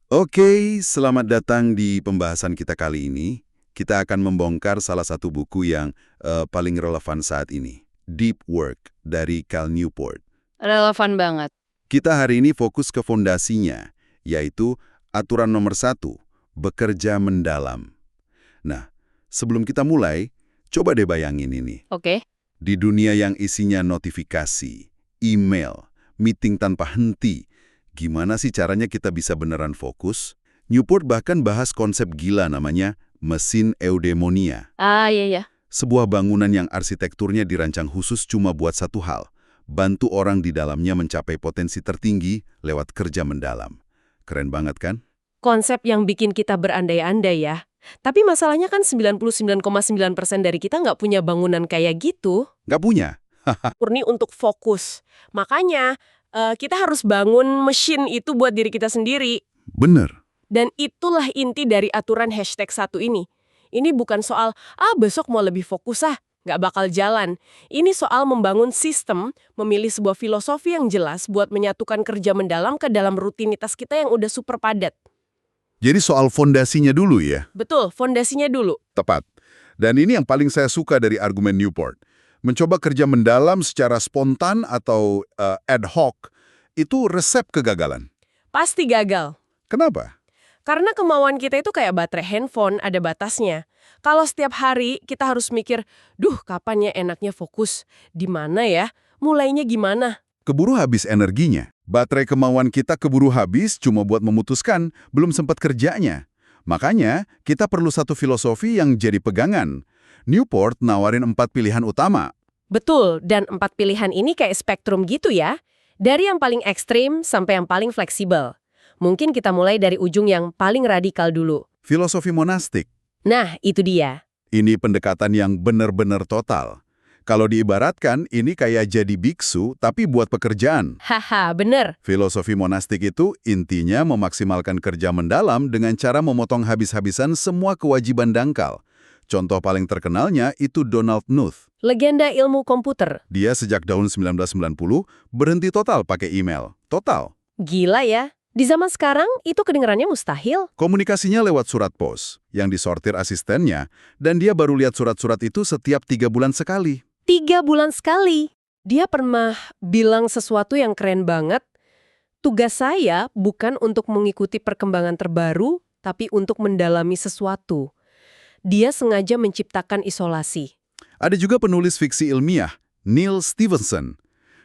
Oke, selamat datang di pembahasan kita kali ini. Kita akan membongkar salah satu buku yang paling relevan saat ini. Deep Work dari Cal Newport. Relevan banget. Kita hari ini fokus ke fondasinya, yaitu aturan nomor 1, bekerja mendalam. Nah, sebelum kita mulai, coba deh bayangin ini. Oke. Di dunia yang isinya notifikasi, email, meeting tanpa henti, gimana sih caranya kita bisa beneran fokus? Newport bahkan bahas konsep gila namanya mesin eudemonia. Iya. Sebuah bangunan yang arsitekturnya dirancang khusus cuma buat satu hal, bantu orang di dalamnya mencapai potensi tertinggi lewat kerja mendalam. Keren banget kan? Konsep yang bikin kita berandai-andai ya. Tapi masalahnya kan 99,9% dari kita nggak punya bangunan kayak gitu. Nggak punya? Murni untuk fokus. Makanya, kita harus bangun mesin itu buat diri kita sendiri. Bener. Dan itulah inti dari aturan #1 ini. Ini bukan soal, besok mau lebih fokus nggak bakal jalan. Ini soal membangun sistem, memilih sebuah filosofi yang jelas buat menyatukan kerja mendalam ke dalam rutinitas kita yang udah super padat. Jadi soal fondasinya dulu ya? Betul, fondasinya dulu. Tepat. Dan ini yang paling saya suka dari argumen Newport. Mencoba kerja mendalam secara spontan atau ad hoc, itu resep kegagalan. Pasti gagal. Kenapa? Karena kemauan kita itu kayak baterai handphone, ada batasnya. Kalau setiap hari kita harus mikir, kapan ya enaknya fokus? Di mana ya? Mulainya gimana? Keburu habis energinya. Baterai kemauan kita keburu habis cuma buat memutuskan, belum sempat kerjanya. Makanya, kita perlu satu filosofi yang jadi pegangan. Newport nawarin 4 pilihan utama. Betul, dan 4 pilihan ini kayak spektrum gitu ya. Dari yang paling ekstrim sampai yang paling fleksibel. Mungkin kita mulai dari ujung yang paling radikal dulu. Filosofi monastik. Nah, itu dia. Ini pendekatan yang benar-benar total. Kalau diibaratkan, ini kayak jadi biksu, tapi buat pekerjaan. Haha, bener. Filosofi monastik itu intinya memaksimalkan kerja mendalam dengan cara memotong habis-habisan semua kewajiban dangkal. Contoh paling terkenalnya itu Donald Knuth. Legenda ilmu komputer. Dia sejak tahun 1990 berhenti total pakai email. Total. Gila ya. Di zaman sekarang, itu kedengarannya mustahil. Komunikasinya lewat surat pos, yang disortir asistennya, dan dia baru lihat surat-surat itu setiap 3 bulan sekali. 3 bulan sekali. Dia pernah bilang sesuatu yang keren banget. Tugas saya bukan untuk mengikuti perkembangan terbaru, tapi untuk mendalami sesuatu. Dia sengaja menciptakan isolasi. Ada juga penulis fiksi ilmiah, Neil Stephenson.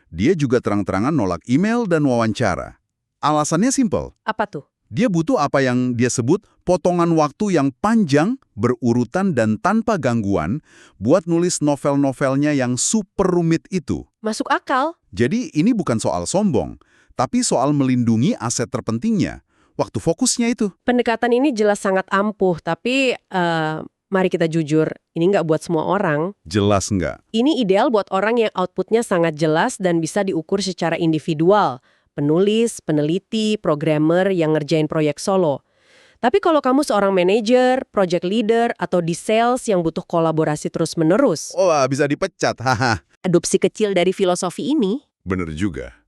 Dia juga terang-terangan nolak email dan wawancara. Alasannya simpel. Apa tuh? Dia butuh apa yang dia sebut potongan waktu yang panjang, berurutan dan tanpa gangguan buat nulis novel-novelnya yang super rumit itu. Masuk akal. Jadi ini bukan soal sombong, tapi soal melindungi aset terpentingnya, waktu fokusnya itu. Pendekatan ini jelas sangat ampuh, tapi mari kita jujur, ini nggak buat semua orang. Jelas nggak? Ini ideal buat orang yang outputnya sangat jelas dan bisa diukur secara individual. Penulis, peneliti, programmer yang ngerjain proyek solo. Tapi kalau kamu seorang manajer, project leader, atau di sales yang butuh kolaborasi terus-menerus, Bisa dipecat, haha. adopsi kecil dari filosofi ini, Bener juga.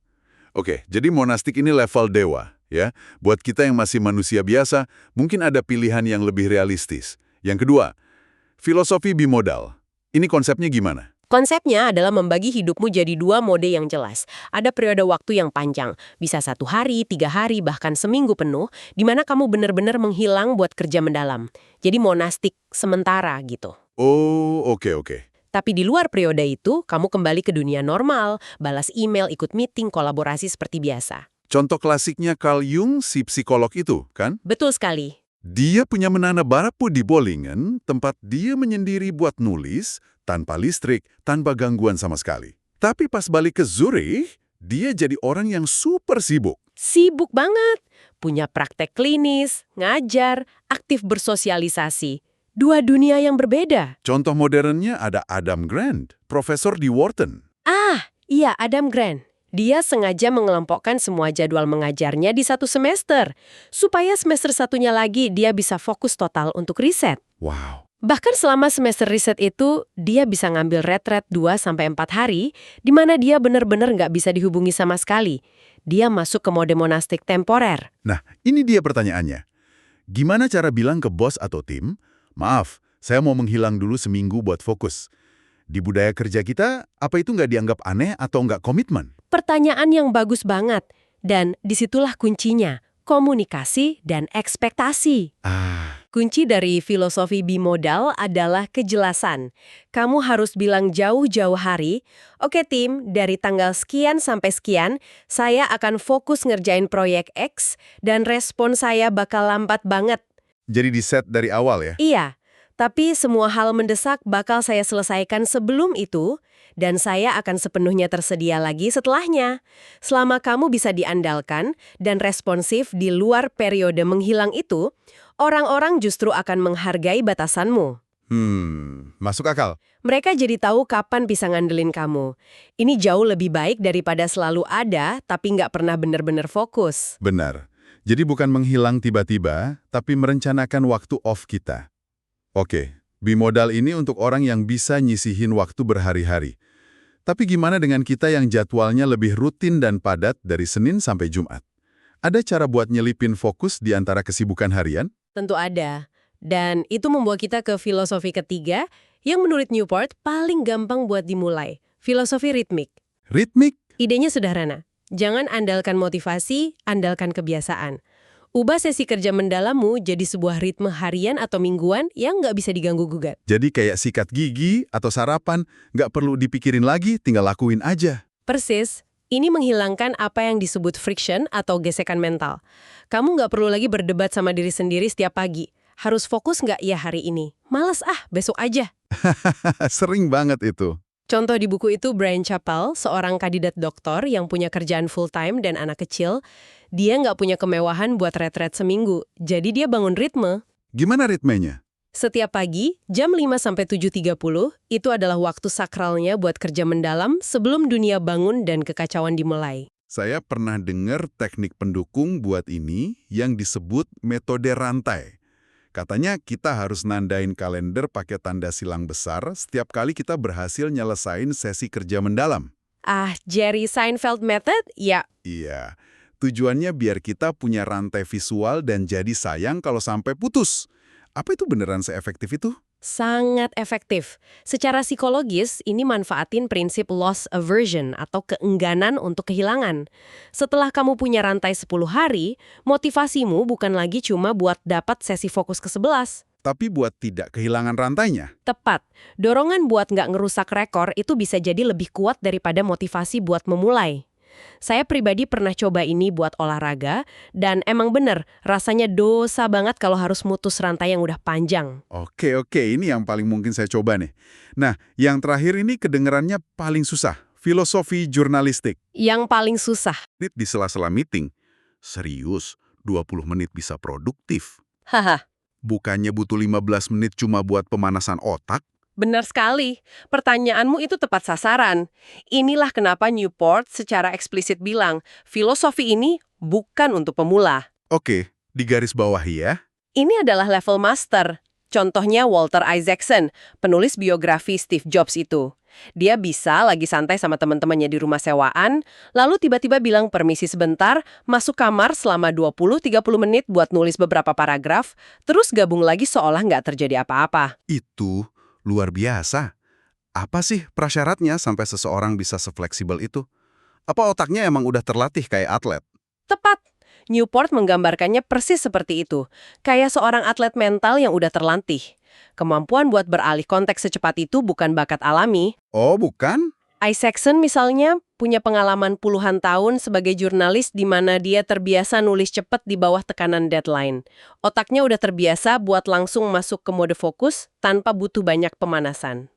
Oke, jadi monastik ini level dewa, ya. Buat kita yang masih manusia biasa, mungkin ada pilihan yang lebih realistis. Yang kedua, filosofi bimodal. Ini konsepnya gimana? konsepnya adalah membagi hidupmu jadi 2 mode yang jelas. Ada periode waktu yang panjang, bisa 1 hari, 3 hari, bahkan seminggu penuh, di mana kamu benar-benar menghilang buat kerja mendalam. Jadi monastik sementara gitu. Oh, oke. Tapi di luar periode itu, kamu kembali ke dunia normal, balas email, ikut meeting, kolaborasi seperti biasa. Contoh klasiknya Carl Jung, si psikolog itu, kan? Betul sekali. Dia punya menana barapu di Bolingen, tempat dia menyendiri buat nulis, tanpa listrik, tanpa gangguan sama sekali. Tapi pas balik ke Zurich, dia jadi orang yang super sibuk. Sibuk banget. Punya praktek klinis, ngajar, aktif bersosialisasi. 2 dunia yang berbeda. Contoh modernnya ada Adam Grant, profesor di Wharton. Iya, Adam Grant. Dia sengaja mengelompokkan semua jadwal mengajarnya di 1 semester, supaya semester satunya lagi dia bisa fokus total untuk riset. Wow. Bahkan selama semester riset itu, dia bisa ngambil retret 2-4 hari, di mana dia benar-benar nggak bisa dihubungi sama sekali. dia masuk ke mode monastik temporer. Nah, ini dia pertanyaannya. Gimana cara bilang ke bos atau tim, maaf, saya mau menghilang dulu seminggu buat fokus. Di budaya kerja kita, apa itu nggak dianggap aneh atau nggak komitmen? Pertanyaan yang bagus banget. Dan disitulah kuncinya, komunikasi dan ekspektasi. Kunci dari filosofi bimodal adalah kejelasan. Kamu harus bilang jauh-jauh hari, oke tim, dari tanggal sekian sampai sekian, saya akan fokus ngerjain proyek X dan respon saya bakal lambat banget. Jadi di set dari awal ya? Iya, tapi semua hal mendesak bakal saya selesaikan sebelum itu, dan saya akan sepenuhnya tersedia lagi setelahnya. Selama kamu bisa diandalkan dan responsif di luar periode menghilang itu, orang-orang justru akan menghargai batasanmu. Masuk akal. Mereka jadi tahu kapan bisa ngandelin kamu. Ini jauh lebih baik daripada selalu ada, tapi nggak pernah benar-benar fokus. Benar. Jadi bukan menghilang tiba-tiba, tapi merencanakan waktu off kita. Oke, bimodal ini untuk orang yang bisa nyisihin waktu berhari-hari. Tapi gimana dengan kita yang jadwalnya lebih rutin dan padat dari Senin sampai Jumat? Ada cara buat nyelipin fokus di antara kesibukan harian? Tentu ada. Dan itu membawa kita ke filosofi ketiga yang menurut Newport paling gampang buat dimulai. Filosofi ritmik. Ritmik? Idenya sederhana. Jangan andalkan motivasi, andalkan kebiasaan. Ubah sesi kerja mendalammu jadi sebuah ritme harian atau mingguan yang nggak bisa diganggu-gugat. Jadi kayak sikat gigi atau sarapan, nggak perlu dipikirin lagi, tinggal lakuin aja. Persis. Ini menghilangkan apa yang disebut friction atau gesekan mental. Kamu nggak perlu lagi berdebat sama diri sendiri setiap pagi. Harus fokus nggak ya hari ini? Males besok aja. Sering banget itu. Contoh di buku itu Brian Chappell, seorang kandidat doktor yang punya kerjaan full-time dan anak kecil. Dia nggak punya kemewahan buat retret seminggu, jadi dia bangun ritme. Gimana ritmenya? Setiap pagi, jam 5-7.30, itu adalah waktu sakralnya buat kerja mendalam sebelum dunia bangun dan kekacauan dimulai. Saya pernah dengar teknik pendukung buat ini yang disebut metode rantai. Katanya kita harus nandain kalender pakai tanda silang besar setiap kali kita berhasil nyelesain sesi kerja mendalam. Jerry Seinfeld Method? Ya. Iya, tujuannya biar kita punya rantai visual dan jadi sayang kalau sampai putus. Apa itu beneran seefektif itu? Sangat efektif. Secara psikologis, ini manfaatin prinsip loss aversion atau keengganan untuk kehilangan. Setelah kamu punya rantai 10 hari, motivasimu bukan lagi cuma buat dapat sesi fokus ke-11. Tapi buat tidak kehilangan rantainya. Tepat. Dorongan buat nggak ngerusak rekor itu bisa jadi lebih kuat daripada motivasi buat memulai. Saya pribadi pernah coba ini buat olahraga, dan emang bener, rasanya dosa banget kalau harus mutus rantai yang udah panjang. Oke, ini yang paling mungkin saya coba nih. Nah, yang terakhir ini kedengerannya paling susah, filosofi jurnalistik. Yang paling susah. Di sela-sela meeting, serius, 20 menit bisa produktif. Haha. Bukannya butuh 15 menit cuma buat pemanasan otak? Benar sekali. Pertanyaanmu itu tepat sasaran. Inilah kenapa Newport secara eksplisit bilang, filosofi ini bukan untuk pemula. Oke, digaris bawahi ya. Ini adalah level master. Contohnya Walter Isaacson, penulis biografi Steve Jobs itu. Dia bisa lagi santai sama teman-temannya di rumah sewaan, lalu tiba-tiba bilang permisi sebentar, masuk kamar selama 20-30 menit buat nulis beberapa paragraf, terus gabung lagi seolah nggak terjadi apa-apa. Itu luar biasa. Apa sih prasyaratnya sampai seseorang bisa sefleksibel itu? Apa otaknya emang udah terlatih kayak atlet? Tepat. Newport menggambarkannya persis seperti itu. Kayak seorang atlet mental yang udah terlatih. Kemampuan buat beralih konteks secepat itu bukan bakat alami. Oh, bukan? Isaacson misalnya punya pengalaman puluhan tahun sebagai jurnalis di mana dia terbiasa nulis cepat di bawah tekanan deadline. Otaknya udah terbiasa buat langsung masuk ke mode fokus tanpa butuh banyak pemanasan.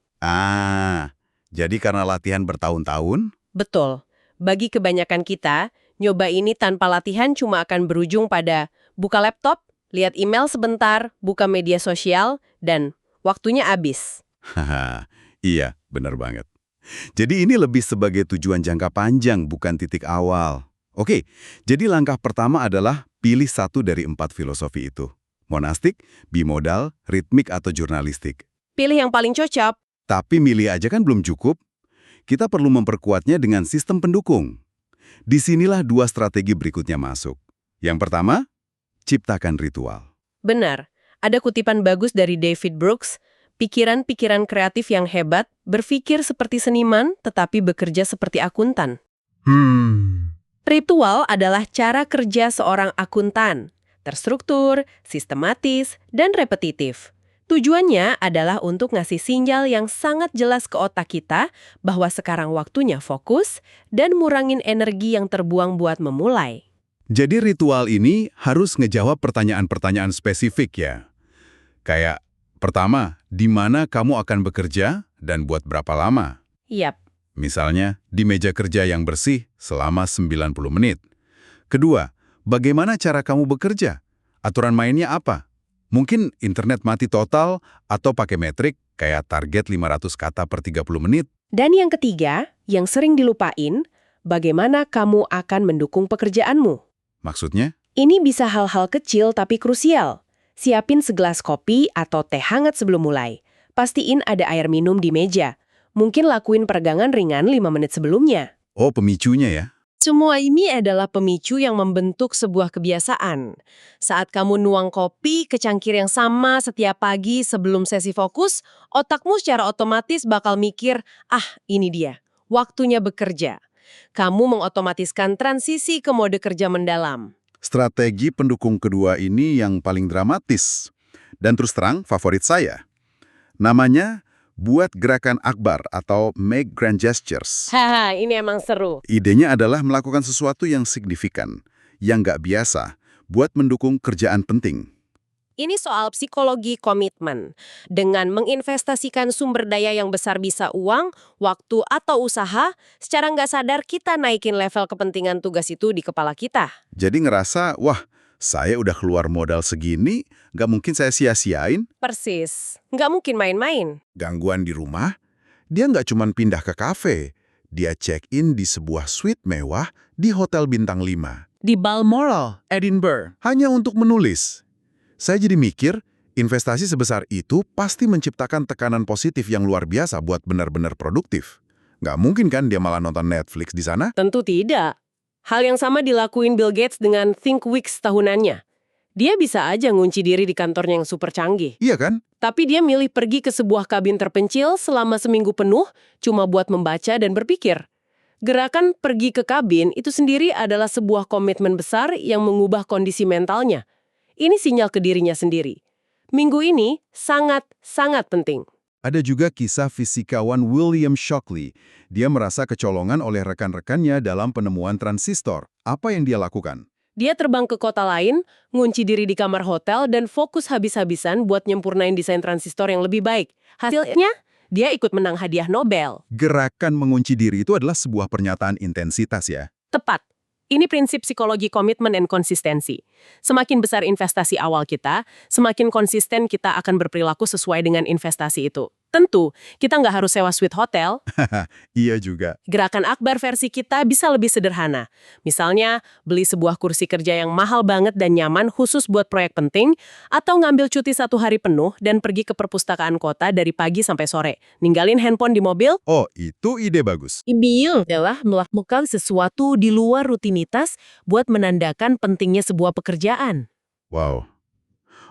Jadi karena latihan bertahun-tahun? Betul. Bagi kebanyakan kita, nyoba ini tanpa latihan cuma akan berujung pada buka laptop, lihat email sebentar, buka media sosial, dan waktunya habis. Haha, iya, benar banget. Jadi ini lebih sebagai tujuan jangka panjang, bukan titik awal. Oke, jadi langkah pertama adalah pilih satu dari 4 filosofi itu. Monastik, bimodal, ritmik, atau jurnalistik. Pilih yang paling cocok. Tapi milih aja kan belum cukup. Kita perlu memperkuatnya dengan sistem pendukung. Disinilah dua strategi berikutnya masuk. Yang pertama, ciptakan ritual. Benar. Ada kutipan bagus dari David Brooks, pikiran-pikiran kreatif yang hebat berpikir seperti seniman tetapi bekerja seperti akuntan. Ritual adalah cara kerja seorang akuntan, terstruktur, sistematis, dan repetitif. Tujuannya adalah untuk ngasih sinyal yang sangat jelas ke otak kita bahwa sekarang waktunya fokus dan ngurangin energi yang terbuang buat memulai. Jadi ritual ini harus ngejawab pertanyaan-pertanyaan spesifik ya. Kayak, pertama, di mana kamu akan bekerja dan buat berapa lama? Yap. Misalnya, di meja kerja yang bersih selama 90 menit. Kedua, bagaimana cara kamu bekerja? Aturan mainnya apa? Mungkin internet mati total atau pakai metrik kayak target 500 kata per 30 menit. Dan yang ketiga, yang sering dilupain, bagaimana kamu akan mendukung pekerjaanmu. Maksudnya? Ini bisa hal-hal kecil tapi krusial. Siapin segelas kopi atau teh hangat sebelum mulai. Pastiin ada air minum di meja. Mungkin lakuin peregangan ringan 5 menit sebelumnya. Oh, pemicunya ya? Semua ini adalah pemicu yang membentuk sebuah kebiasaan. Saat kamu nuang kopi ke cangkir yang sama setiap pagi sebelum sesi fokus, otakmu secara otomatis bakal mikir, ini dia, waktunya bekerja. Kamu mengotomatiskan transisi ke mode kerja mendalam. Strategi pendukung kedua ini yang paling dramatis. Dan terus terang, favorit saya. Namanya, buat gerakan akbar atau make grand gestures. Haha, ini emang seru. Idenya adalah melakukan sesuatu yang signifikan, yang nggak biasa, buat mendukung kerjaan penting. Ini soal psikologi komitmen. Dengan menginvestasikan sumber daya yang besar bisa uang, waktu, atau usaha, secara nggak sadar kita naikin level kepentingan tugas itu di kepala kita. Jadi ngerasa, wah, saya udah keluar modal segini, nggak mungkin saya sia-siain. Persis. Nggak mungkin main-main. Gangguan di rumah, dia nggak cuma pindah ke kafe, dia check-in di sebuah suite mewah di Hotel Bintang 5. Di Balmoral, Edinburgh, hanya untuk menulis. Saya jadi mikir, investasi sebesar itu pasti menciptakan tekanan positif yang luar biasa buat benar-benar produktif. Nggak mungkin kan dia malah nonton Netflix di sana? Tentu tidak. Hal yang sama dilakuin Bill Gates dengan Think Weeks tahunannya. Dia bisa aja ngunci diri di kantornya yang super canggih. Iya kan? Tapi dia milih pergi ke sebuah kabin terpencil selama seminggu penuh cuma buat membaca dan berpikir. Gerakan pergi ke kabin itu sendiri adalah sebuah komitmen besar yang mengubah kondisi mentalnya. Ini sinyal ke dirinya sendiri. Minggu ini sangat-sangat penting. Ada juga kisah fisikawan William Shockley. Dia merasa kecolongan oleh rekan-rekannya dalam penemuan transistor. Apa yang dia lakukan? Dia terbang ke kota lain, ngunci diri di kamar hotel, dan fokus habis-habisan buat nyempurnain desain transistor yang lebih baik. Hasilnya, dia ikut menang hadiah Nobel. Gerakan mengunci diri itu adalah sebuah pernyataan intensitas ya. Tepat. Ini prinsip psikologi komitmen dan konsistensi. Semakin besar investasi awal kita, semakin konsisten kita akan berperilaku sesuai dengan investasi itu. Tentu, kita nggak harus sewa suite hotel. Iya juga. Gerakan akbar versi kita bisa lebih sederhana. Misalnya, beli sebuah kursi kerja yang mahal banget dan nyaman khusus buat proyek penting, atau ngambil cuti 1 hari penuh dan pergi ke perpustakaan kota dari pagi sampai sore. Ninggalin handphone di mobil. Oh, itu ide bagus. Ideal adalah melakukan sesuatu di luar rutinitas buat menandakan pentingnya sebuah pekerjaan. Wow.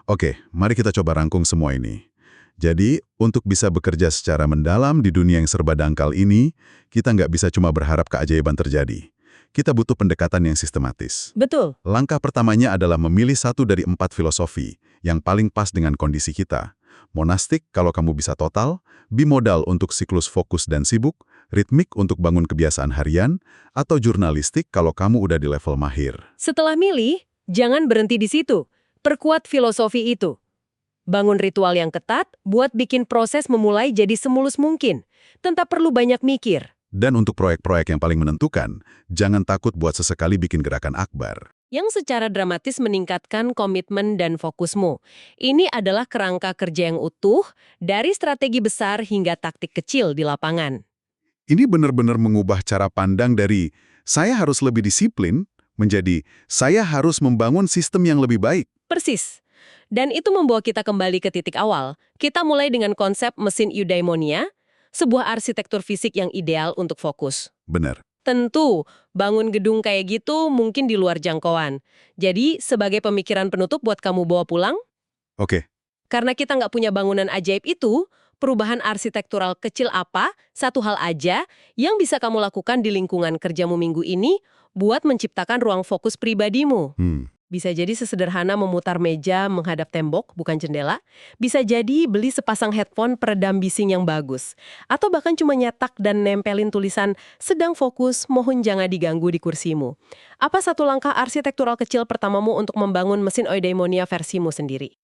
Oke, mari kita coba rangkum semua ini. Jadi, untuk bisa bekerja secara mendalam di dunia yang serba dangkal ini, kita nggak bisa cuma berharap keajaiban terjadi. Kita butuh pendekatan yang sistematis. Betul. Langkah pertamanya adalah memilih 1 dari 4 filosofi yang paling pas dengan kondisi kita. Monastik kalau kamu bisa total, bimodal untuk siklus fokus dan sibuk, ritmik untuk bangun kebiasaan harian, atau jurnalistik kalau kamu udah di level mahir. Setelah milih, jangan berhenti di situ. Perkuat filosofi itu. Bangun ritual yang ketat buat bikin proses memulai jadi semulus mungkin. Tanpa perlu banyak mikir. Dan untuk proyek-proyek yang paling menentukan, jangan takut buat sesekali bikin gerakan akbar. Yang secara dramatis meningkatkan komitmen dan fokusmu. Ini adalah kerangka kerja yang utuh, dari strategi besar hingga taktik kecil di lapangan. Ini benar-benar mengubah cara pandang dari saya harus lebih disiplin, menjadi saya harus membangun sistem yang lebih baik. Persis. Dan itu membawa kita kembali ke titik awal. Kita mulai dengan konsep mesin eudaimonia, sebuah arsitektur fisik yang ideal untuk fokus. Benar. Tentu, bangun gedung kayak gitu mungkin di luar jangkauan. Jadi, sebagai pemikiran penutup buat kamu bawa pulang, Oke. karena kita nggak punya bangunan ajaib itu, perubahan arsitektural kecil apa, satu hal aja, yang bisa kamu lakukan di lingkungan kerjamu minggu ini buat menciptakan ruang fokus pribadimu. Bisa jadi sesederhana memutar meja menghadap tembok, bukan jendela. Bisa jadi beli sepasang headphone peredam bising yang bagus. Atau bahkan cuma nyetak dan nempelin tulisan, sedang fokus, mohon jangan diganggu di kursimu. Apa satu langkah arsitektural kecil pertamamu untuk membangun mesin eudaimonia versimu sendiri?